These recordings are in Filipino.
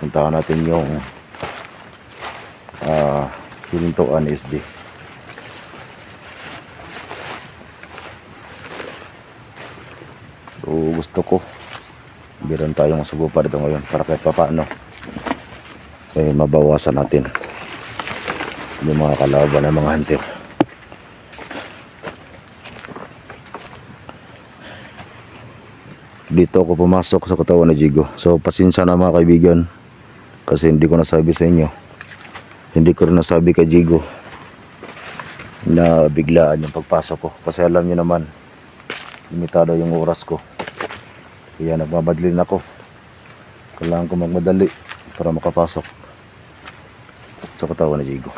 Puntahan natin yung Hilintuan SG. So gusto ko meron tayong sagupa dito ngayon para kahit paano mabawasan natin yung mga kalaban ng mga hunter. Dito ako pumasok sa katawan ni Jigo. So pasensya na mga kaibigan kasi hindi ko nasabi sa inyo, hindi ko rin nasabi kay Jigo na biglaan yung pagpasok ko kasi alam niyo naman limitado yung oras ko, kaya nagmamadali na ako. Kailangan ko magmadali para makapasok sa katawan ni Jigo.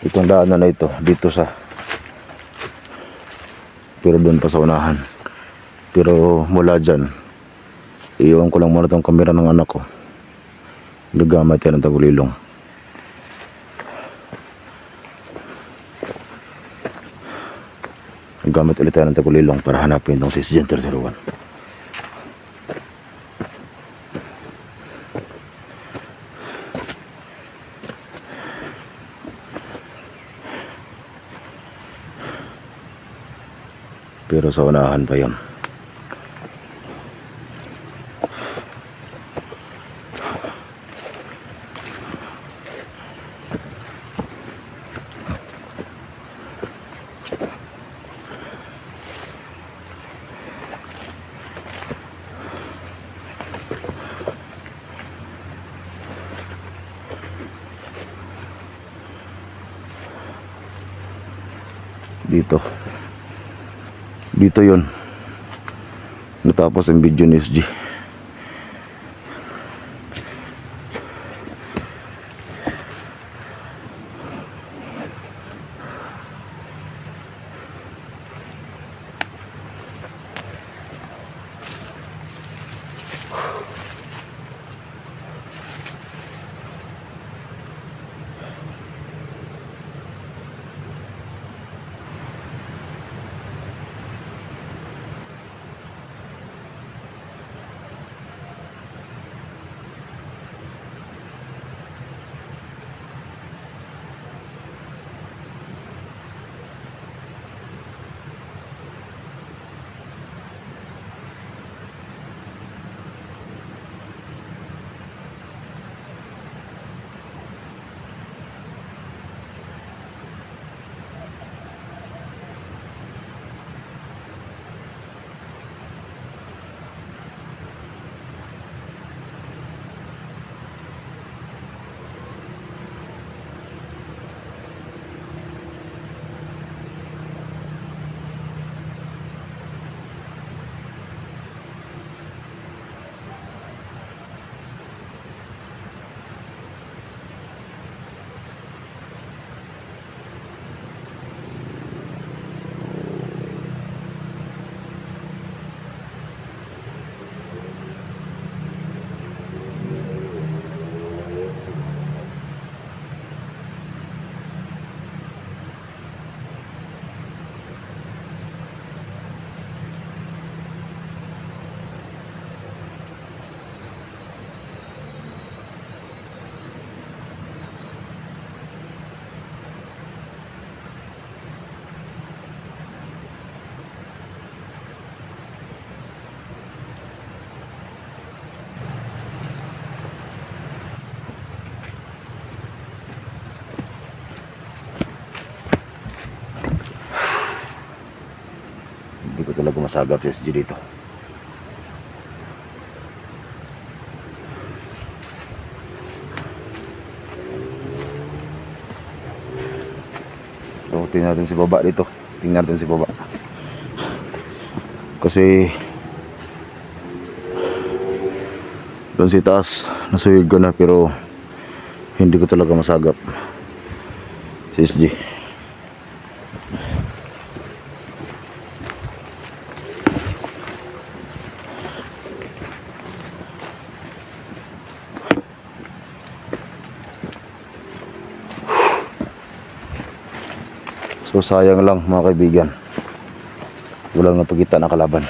Itong daanan na ito dito sa, pero doon pa sa unahan, pero mula dyan iiwan ko lang muna itong kamera ng anak ko, gagamit yan ng tagulilong. Gamit ulit tayo ng tagulilong para hanapin itong 6-001. Pero sa unahan pa yun. Dito yun natapos ang video ni SG. Hindi ko talaga masagap si SG dito. So, tingnan natin si baba dito. Tingnan natin si baba. Kasi doon si taas nasuyod ko na, pero hindi ko talaga masagap si SG. So sayang lang mga kaibigan, walang napagkita na kalaban.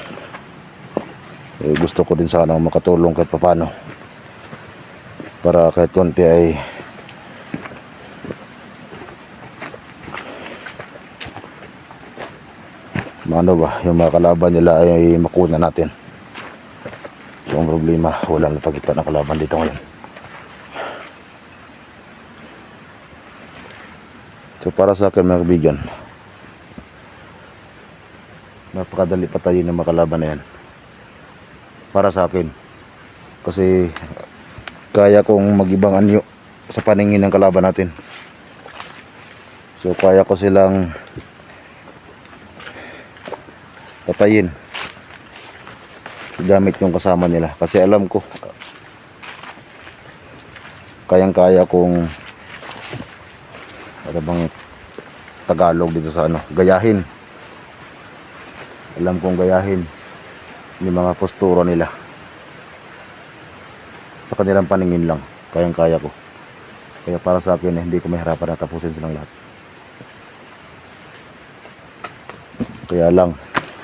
gusto ko din sana makatulong kahit papano para kahit konti ay ano ba, yung mga kalaban nila ay makuna natin. So ang problema, walang napakita ng kalaban dito ngayon. So para sa akin mga kaibigan, napakadali patayin ng mga kalaban na yan. Para sa akin, kasi kaya kong magibang anyo sa paningin ng kalaban natin. So kaya ko silang patayin gamit yung kasama nila, kasi alam ko kayang kaya kong ano bang Tagalog dito sa ano, gayahin. Alam kong gayahin yung mga postura nila sa kanilang paningin lang, kayang kaya ko. Kaya para sa akin hindi ko mahirapan na tapusin silang lahat. Kaya lang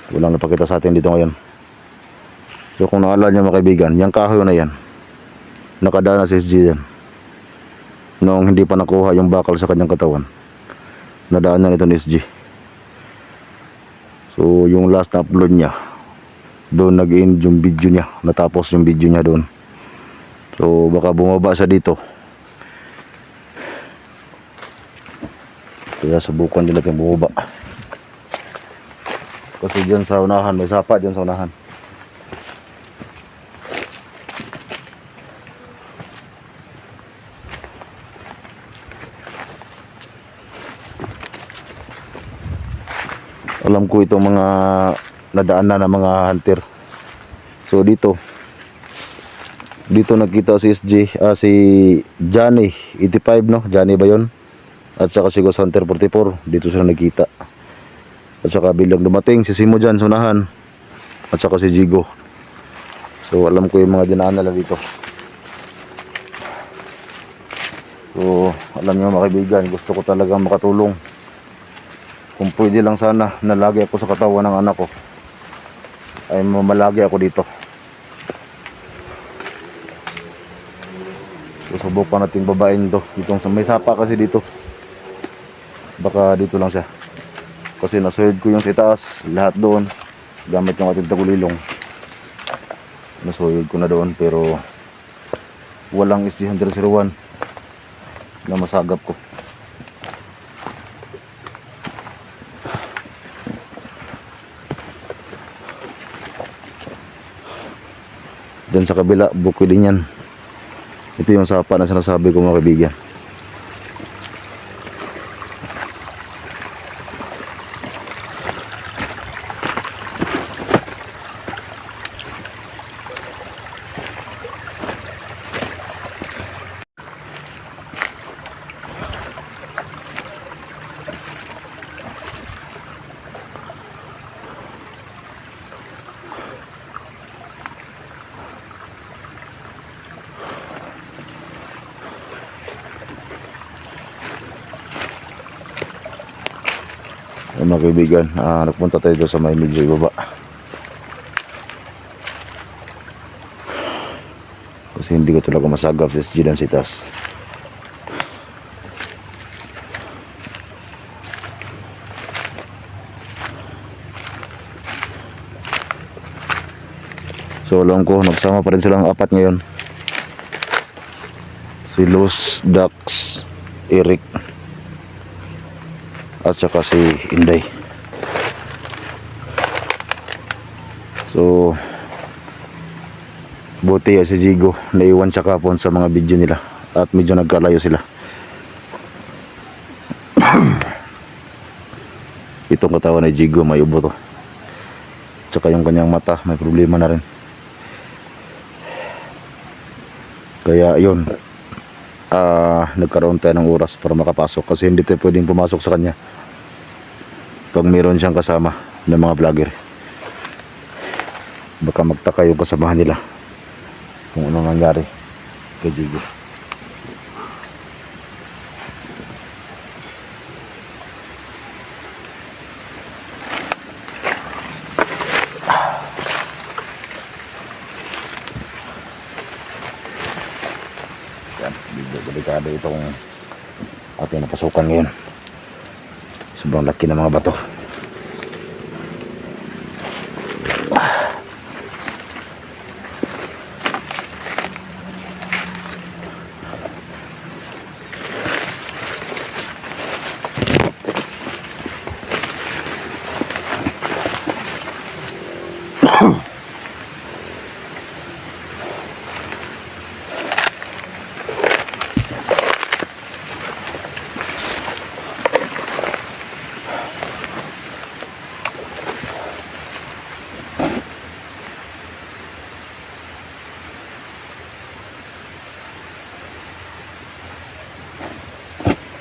walang napakita sa atin dito ngayon. So kung naalala nyo mga kaibigan, yung kahoy na yan, nakadana si SG yan. Noong hindi pa nakuha yung bakal sa kanyang katawan, nadaan na nito ni SG. So yung last na upload niya, doon nag-end yung video niya, natapos yung video niya doon. So baka bumaba siya dito. Kaya subukan din natin bumaba. Kasi dyan sa unahan, may sapa dyan sa unahan. Alam ko itong mga nadaan na ng mga hunter. So dito nakita si SG, si Johnny 85, no? Johnny ba yun? At saka si Ghost Hunter 44, dito sila nakita. At saka bilang dumating si Simo dyan sa unahan, at saka si Jigo. So alam ko yung mga dinaan nila dito. So alam nyo mga kaibigan, gusto ko talagang makatulong. Kung pwede lang sana nalagi ako sa katawan ng anak ko, ay mamalagi ako dito. So subukan natin babain to. Ditong may sapa kasi dito. Baka dito lang siya. Kasi nasuhid ko yung sa itaas, lahat doon gamit yung ating tagulilong. Nasuhid ko na doon, pero walang SG-101 na masagap ko. Diyan sa kabila, bukid din yan. Ito yung sapa na sinasabi ko mga kaibigan. Mga kaibigan, nagpunta tayo doon sa may medyo ibaba. Kasi hindi ko talaga masagap sa SG dan sitas. So alam ko, nagsama pa rin silang apat ngayon. Si Luz, Dax, Eric, at saka si Inday. So buti si Jigo naiwan siya kapon sa mga video nila at medyo nagkalayo sila. Itong katawan ni Jigo may ubo to, tsaka yung kanyang mata may problema na rin. Kaya yun, nagkaroon tayo ng oras para makapasok, kasi hindi tayo pwedeng pumasok sa kanya pag meron siyang kasama ng mga vlogger. Baka magtaka yung kasamahan nila kung ano nangyari kay Jigo. Delikado itong ating napasukan ngayon. Sobrang laki ng mga bato.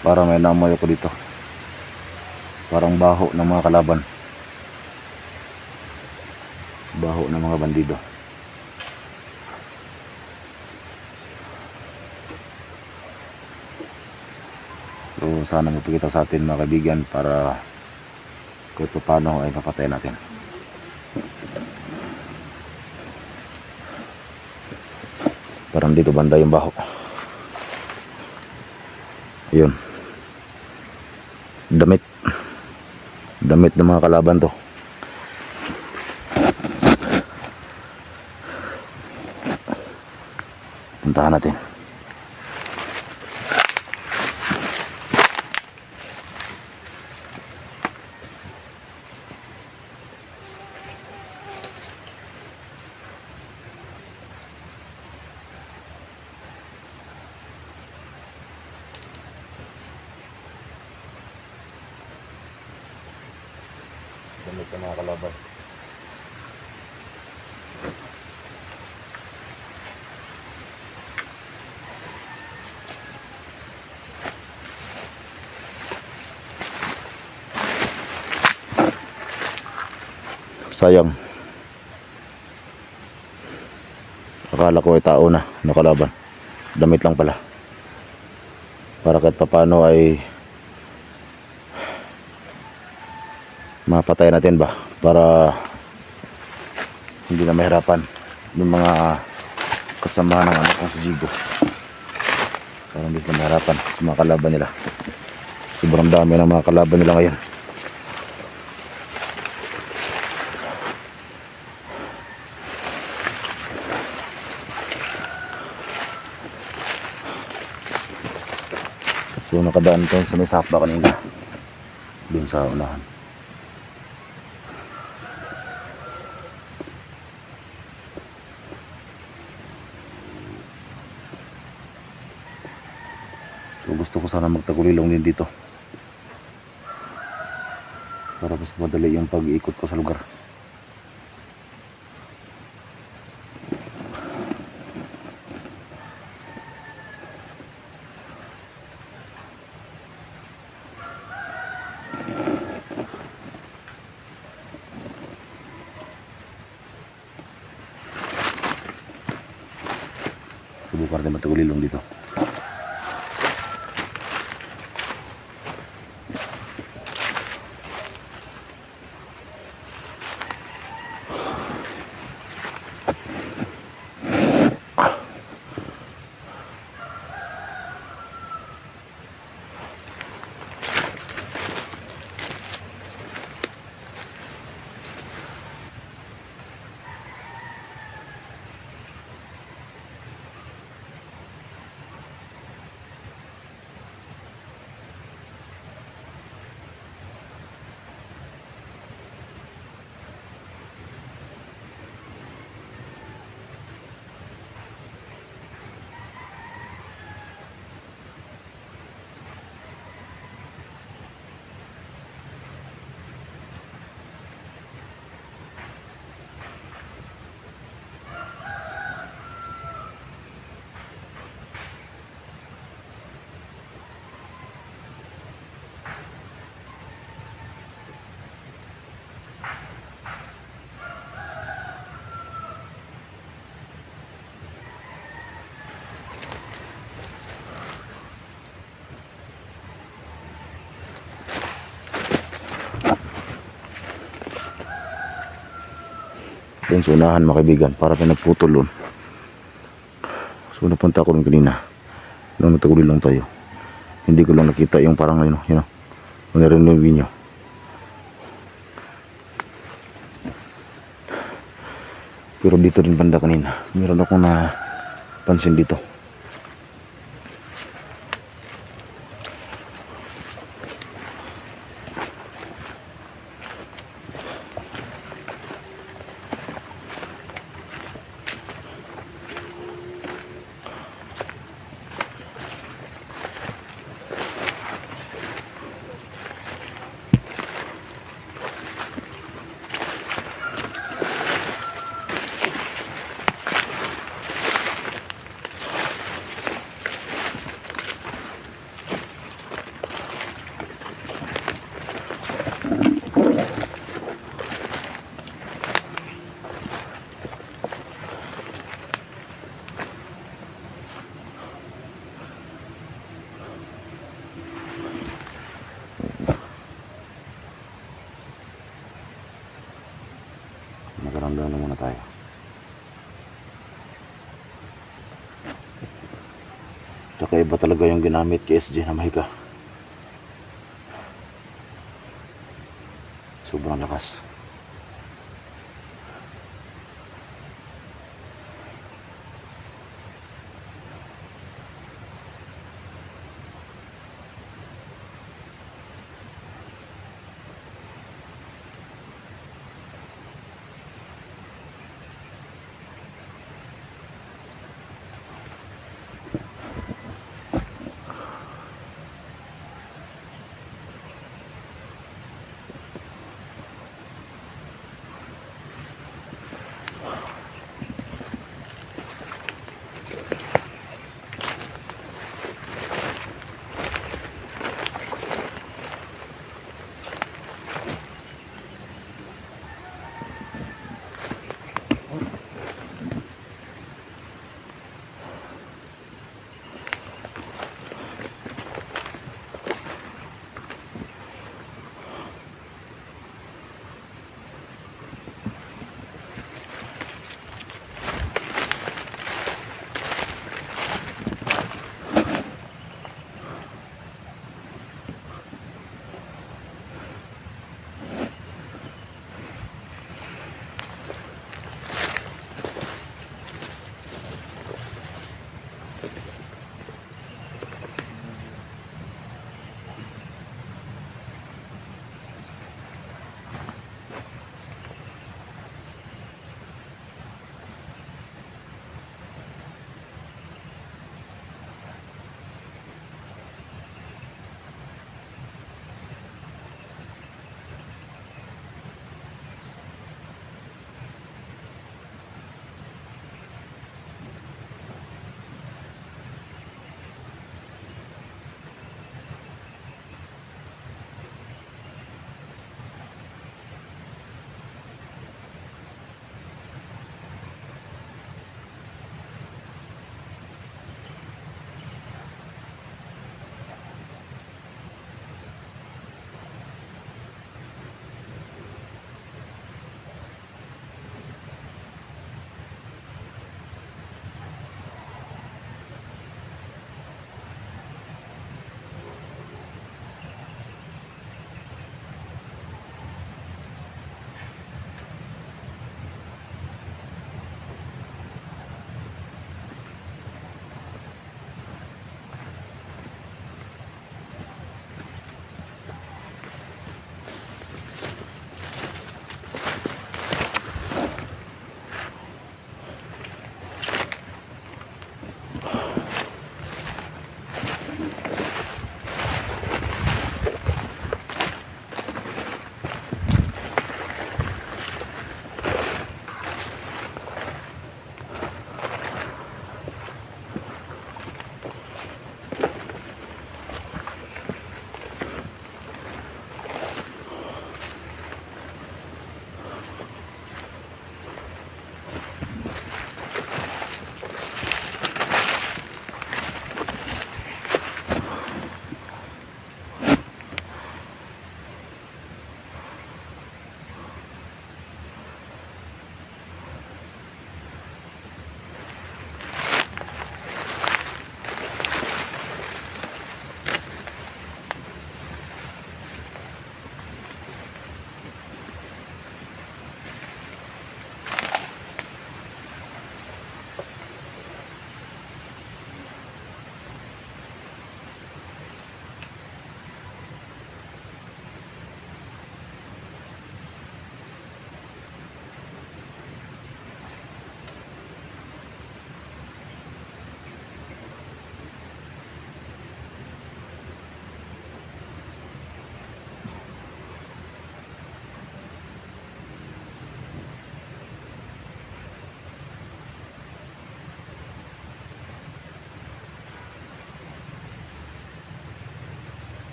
Parang may namoy ako dito. Parang baho ng mga kalaban. Baho ng mga bandido. So sana magpakita sa atin mga kaibigan para kahit paano ay mapatay natin. Parang dito banda yung baho. Ayun. Damit ng mga kalaban to. Puntahan natin. Damit ng mga kalaban. Sayang. Akala ko ay tao na nakalaban. Damit lang pala. Para kahit papano ay mapatay natin ba, para hindi na mahirapan yung mga kasama ng anak kong si Jigo, para hindi sila mahirapan sa mga kalaban nila. Sobrang dami ng mga kalaban nila ngayon. So nakadaan ito sa may sakba kanina dun sa unahan. So gusto ko sana magtagulilong din dito para mas madali yung pag-iikot ko sa lugar. Subukan natin matagulilong dito. Doon sa unahan mga kaibigan, para pinagputol doon. So napunta ko rin kanina. Mataguli lang tayo. Hindi ko lang nakita yung parang ano, yun o. Narinig nyo. Pero dito rin banda kanina. Meron akong na pansin dito. Nakaramdam na muna tayo. Tsaka iba talaga yung ginamit kay SJ na mahika. Sobrang lakas.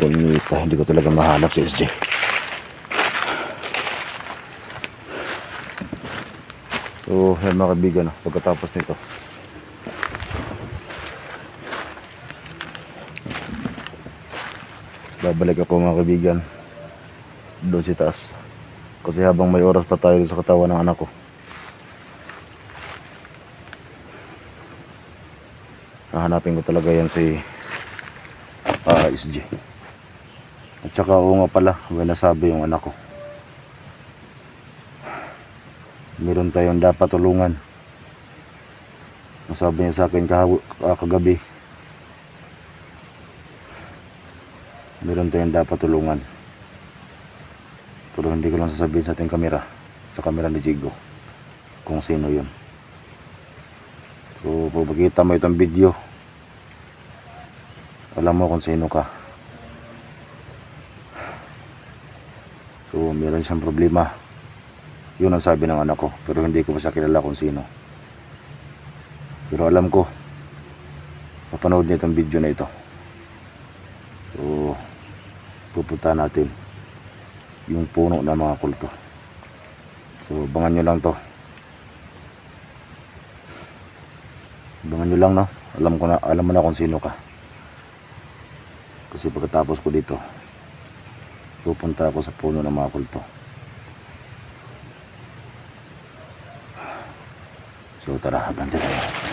Punita, hindi ko talaga mahanap si SJ. So, yan mga kaibigan, pagkatapos nito, babalik ako mga kaibigan doon si taas. Kasi habang may oras pa tayo sa katawan ng anak ko, hahanapin ko talaga yan si SJ. At saka oo nga pala, wala sabi yung anak ko, meron tayong dapat tulungan. Sabi niya sa akin kagabi, meron tayong dapat tulungan. Pero hindi ko lang sasabihin sa ating kamera, sa kamera ni Jigo, kung sino yun. So pag makita mo itong video, alam mo kung sino ka. So meron siyang problema, yun ang sabi ng anak ko, pero hindi ko pa siya kilala kung sino. Pero alam ko, mapanood niya itong video na ito. So pupunta natin yung puno ng mga kulto. So abangan nyo lang to. Abangan nyo lang, no? Alam mo na kung sino ka. Kasi pagkatapos ko dito, pupunta ako sa puno ng mga kulto. So tara, abante tayo.